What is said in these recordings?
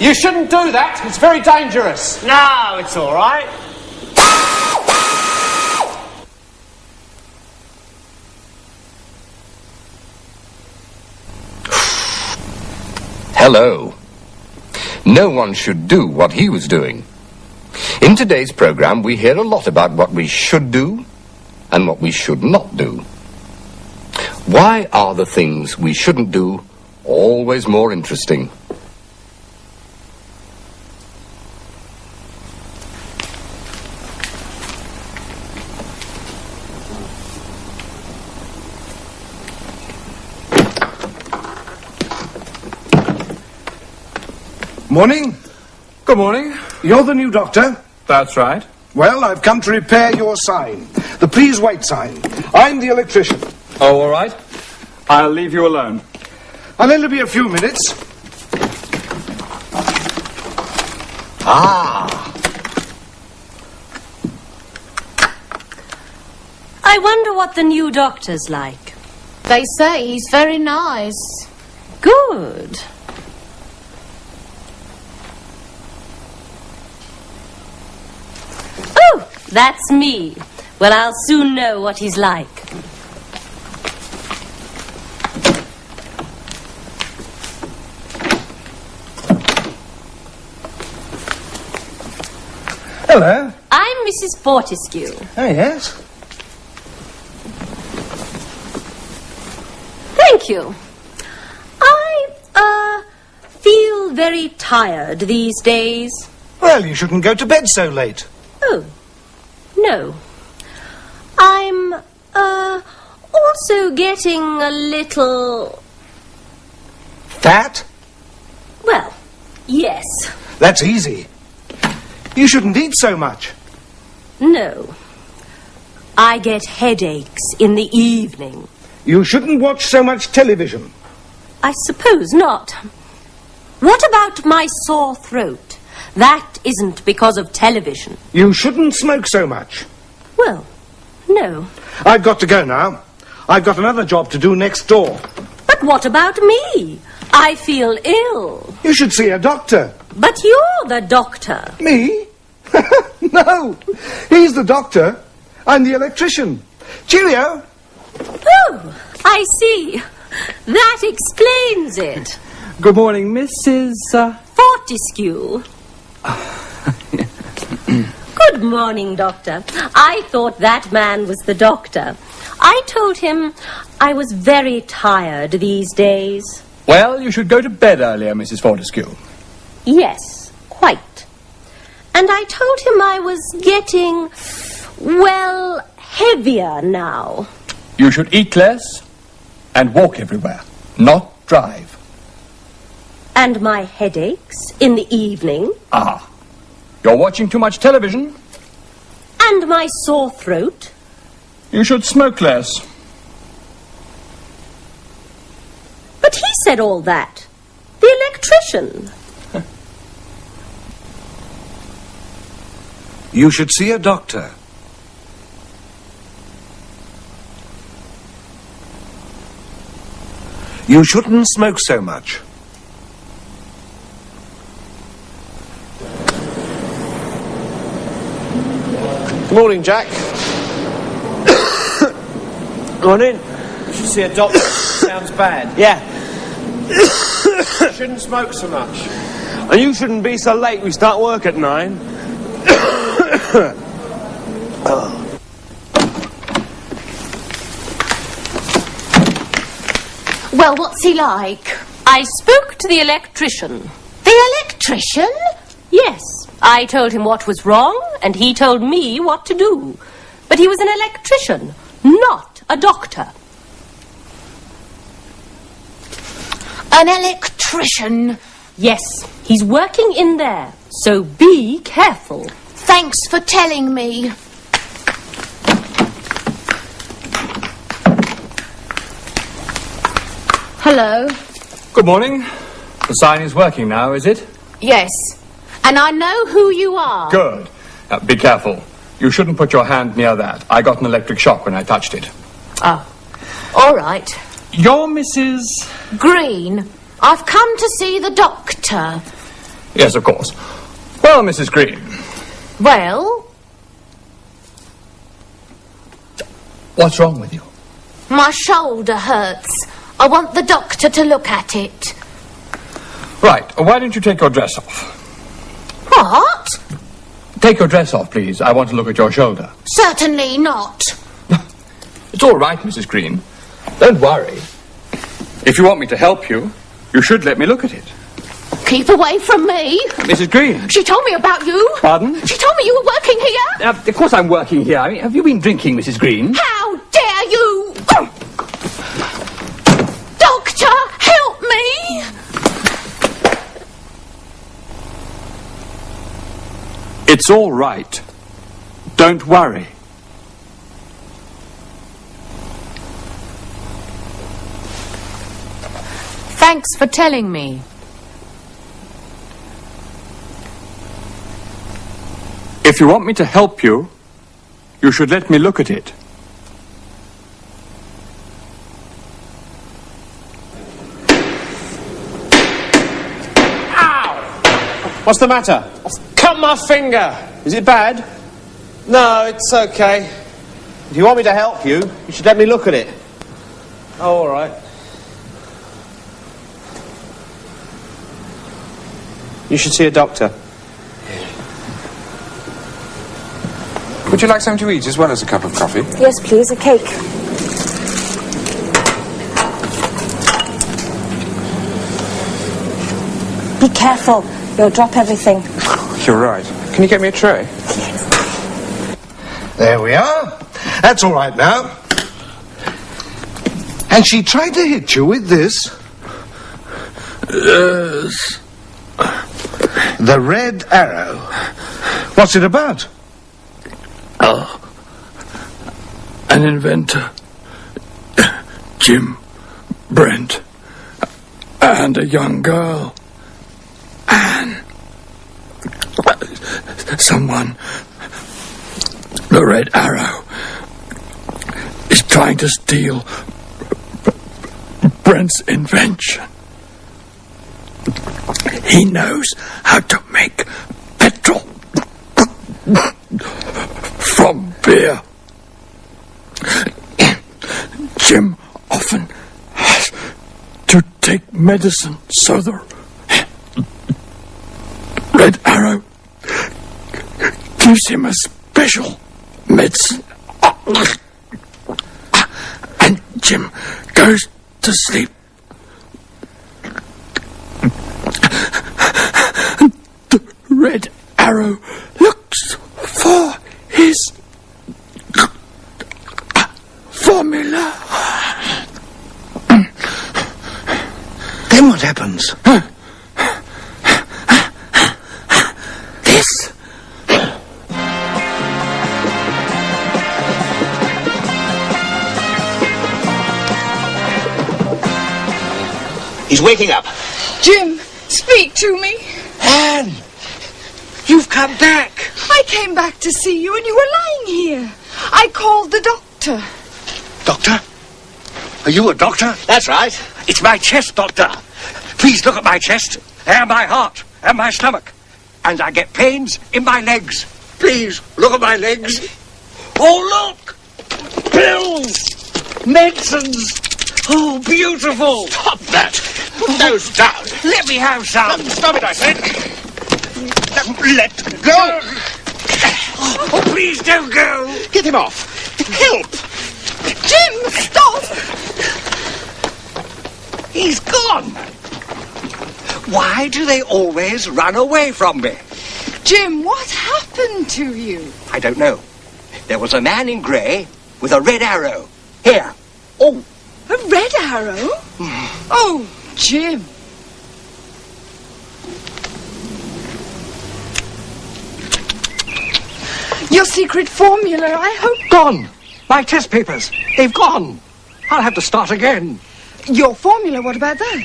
You shouldn't do that. It's very dangerous. No, it's all right. Hello. No one should do what he was doing. In today's program, we hear a lot about what we should do and what we should not do. Why are the things we shouldn't do always more interesting? Morning. Good morning. You're the new doctor? That's right. Well, I've come to repair your sign. The please wait sign. I'm the electrician. Oh, all right. I'll leave you alone. I'll only be a few minutes. I wonder what the new doctor's like. They say he's very nice. Good. Oh, that's me. Well, I'll soon know what he's like. Hello. I'm Mrs. Fortescue. Oh, yes. Thank you. I, feel very tired these days. Well, you shouldn't go to bed so late. Oh, no. I'm, also getting a little... Fat? Well, yes. That's easy. You shouldn't eat so much. No. I get headaches in the evening. You shouldn't watch so much television. I suppose not. What about my sore throat? That isn't because of television. You shouldn't smoke so much. Well, no. I've got to go now. I've got another job to do next door. But what about me? I feel ill. You should see a doctor. But you're the doctor. Me? No. He's the doctor. I'm the electrician. Cheerio. Oh, I see. That explains it. Good morning, Mrs. Fortescue. Good morning, Doctor. I thought that man was the doctor. I told him I was very tired these days. Well, you should go to bed earlier, Mrs. Fortescue. Yes, quite. And I told him I was getting, well, heavier now. You should eat less and walk everywhere, not drive. And my headaches in the evening. Ah, you're watching too much television. And my sore throat. You should smoke less. But he said all that. The electrician. You should see a doctor. You shouldn't smoke so much. Morning, Jack. Go on in. You should see a doctor. Sounds bad. Yeah. You shouldn't smoke so much. And you shouldn't be so late. We start work at 9. Well, what's he like? I spoke to the electrician. The electrician? Yes, I told him what was wrong, and he told me what to do. But he was an electrician, not a doctor. An electrician? Yes, he's working in there, so be careful. Thanks for telling me. Hello. Good morning. The sign is working now, is it? Yes. And I know who you are. Good. Be careful. You shouldn't put your hand near that. I got an electric shock when I touched it. Oh. All right. You're Mrs... Green. I've come to see the doctor. Yes, of course. Well, Mrs. Green. Well, What's wrong with you? my shoulder hurts. I want the doctor to look at it. Right, why don't you take your dress off? What? Take your dress off, please. I want to look at your shoulder. Certainly not. It's all right, Mrs. Green. Don't worry. If you want me to help you, you should let me look at it. Keep away from me. Mrs. Green. She told me about you. Pardon? She told me you were working here. Of course I'm working here. I mean, have you been drinking, Mrs. Green? How dare you! Doctor, help me! It's all right. Don't worry. Thanks for telling me. If you want me to help you, you should let me look at it. Ow! What's the matter? I've cut my finger. Is it bad? No, it's okay. If you want me to help you, you should let me look at it. Oh, all right. You should see a doctor. Would you like something to eat as well as a cup of coffee? Yes, please, a cake. Be careful. You'll drop everything. You're right. Can you get me a tray? There we are. That's all right now. And she tried to hit you with this. Yes. The red arrow. What's it about? An inventor, Jim Brent, and a young girl, Anne. Someone, the Red Arrow, is trying to steal Brent's invention. He knows how to make petrol from beer. Jim often has to take medicine, so the Red Arrow gives him a special medicine. And Jim goes to sleep. The Red Arrow looks for his formula. Then what happens? This. He's waking up. Jim, speak to me. Anne! You've come back! I came back to see you and you were lying here. I called the doctor. Doctor? Are you a doctor? That's right. It's my chest, doctor. Please look at my chest, and my heart, and my stomach. And I get pains in my legs. Please, look at my legs. Oh, look! Pills! Medicines! Oh, beautiful! Stop that! Put those down. Let me have some. Stop it, I said. Let go. Oh, please don't go. Get him off. Help! Jim, stop! He's gone. Why do they always run away from me? Jim, what happened to you? I don't know. There was a man in grey with a red arrow. Here. Oh. A red arrow? Oh, Jim. Your secret formula, I hope... Gone. My test papers. They've gone. I'll have to start again. Your formula, what about that?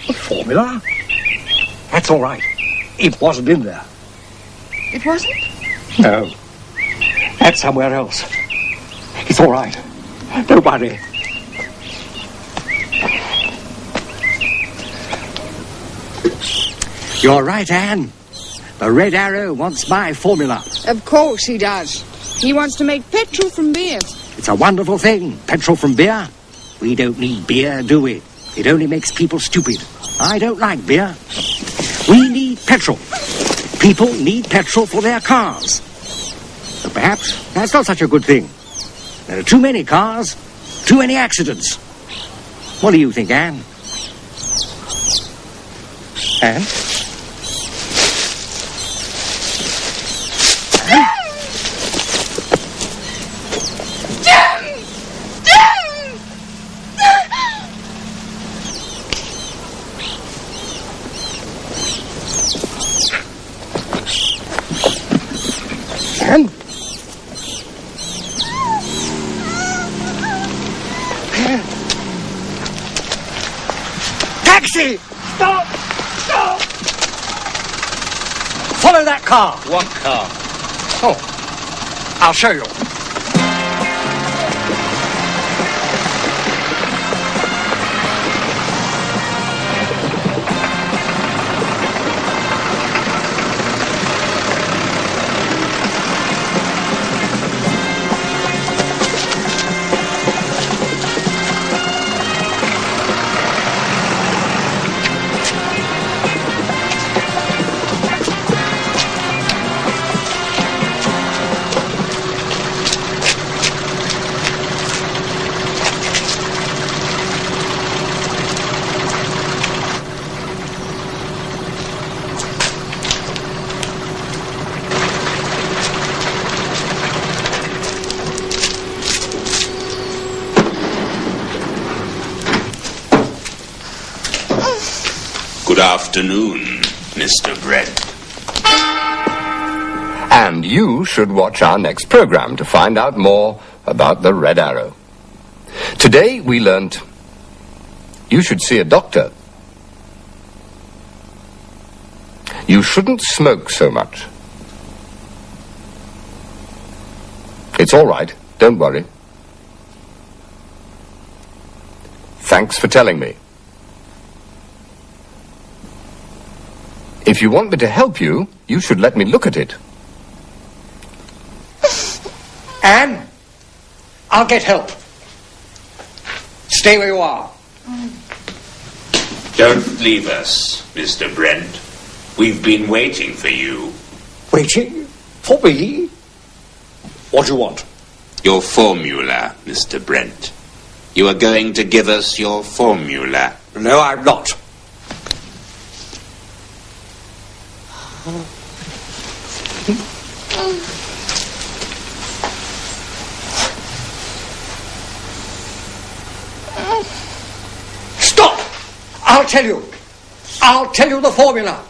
A formula? That's all right. It wasn't in there. It wasn't? No. That's somewhere else. It's all right. Don't worry. You're right, Anne. The Red Arrow wants my formula. Of course he does. He wants to make petrol from beer. It's a wonderful thing, petrol from beer. We don't need beer, do we? It only makes people stupid. I don't like beer. We need petrol. People need petrol for their cars. But perhaps that's not such a good thing. There are too many cars, too many accidents. What do you think, Anne? Anne? Anne? Taxi! Stop! Stop! Follow that car. What car? Oh, I'll show you. Good afternoon, Mr. Brent. And you should watch our next program to find out more about the Red Arrow. Today we learnt you should see a doctor. You shouldn't smoke so much. It's all right, don't worry. Thanks for telling me. If you want me to help you, you should let me look at it. Anne, I'll get help. Stay where you are. Don't leave us, Mr. Brent. We've been waiting for you. Waiting? For me? What do you want? Your formula, Mr. Brent. You are going to give us your formula. No, I'm not. Stop! I'll tell you the formula.